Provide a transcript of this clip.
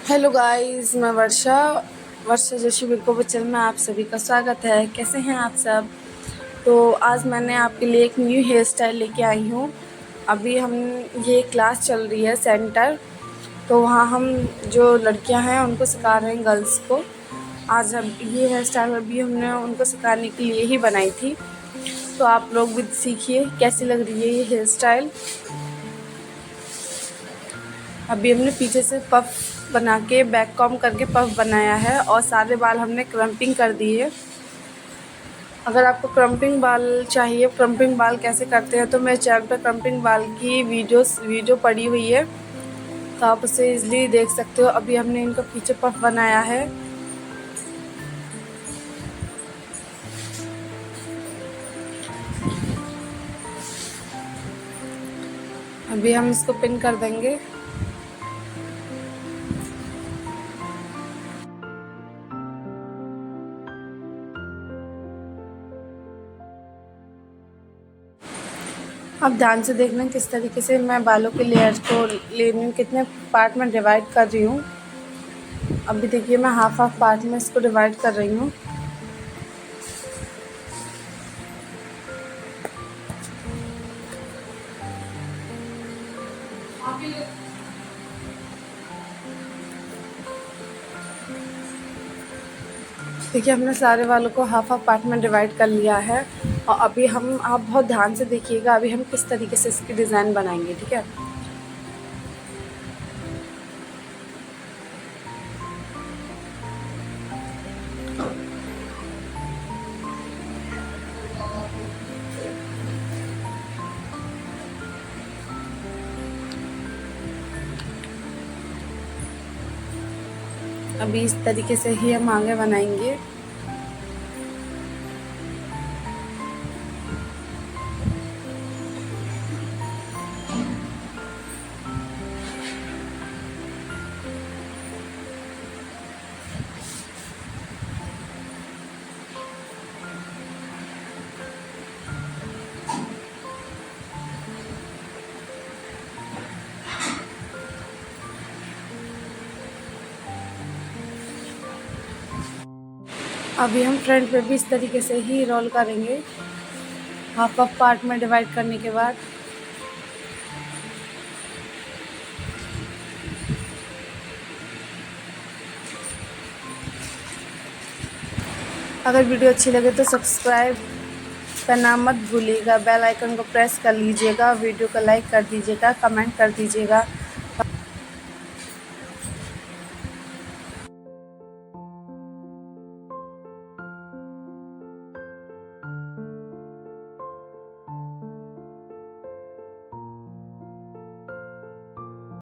Hello guys, मैं वर्षा जोशी बिल्को बच्चन में आप सभी का स्वागत है। कैसे हैं आप सब? तो आज मैंने आपके लिए एक न्यू हेयर स्टाइल लेके आई हूँ। अभी हम ये क्लास चल रही है सेंटर, तो वहाँ हम जो लड़कियां हैं उनको सिखा रहे हैं, गर्ल्स को। आज अब ये हेयर स्टाइल अभी हमने उनको सिखाने के लिए ही बनाई थी, तो आप लोग भी सीखिए कैसी लग रही है ये हेयर स्टाइल। अभी हमने पीछे से पफ बना के बैक कॉम करके पफ बनाया है और सारे बाल हमने क्रम्पिंग कर दिए। अगर आपको क्रम्पिंग बाल चाहिए, क्रम्पिंग बाल कैसे करते हैं, तो मेरे चैनल पर क्रम्पिंग बाल की वीडियो पड़ी हुई है, तो आप उसे इजीली देख सकते हो। अभी हमने इनका पीछे पफ बनाया है। अभी हम इसको पिन कर देंगे। अब ध्यान से देखना किस तरीके से मैं बालों के लेयर्स को ले रही हूँ, कितने पार्ट में डिवाइड कर रही हूँ। अभी देखिए मैं हाफ पार्ट में इसको डिवाइड कर रही हूँ। देखिए हमने सारे वालों को हाफ पार्ट में डिवाइड कर लिया है। और अभी आप बहुत ध्यान से देखिएगा, अभी हम किस तरीके से इसकी डिज़ाइन बनाएंगे, ठीक है। अभी इस तरीके से ही हम आगे बनाएंगे। अभी हम फ्रंट पे भी इस तरीके से ही रोल करेंगे, हाफ पार्ट में डिवाइड करने के बाद। अगर वीडियो अच्छी लगे तो सब्सक्राइब करना मत भूलिएगा, बेल आइकन को प्रेस कर लीजिएगा, वीडियो को लाइक कर दीजिएगा, कमेंट कर दीजिएगा।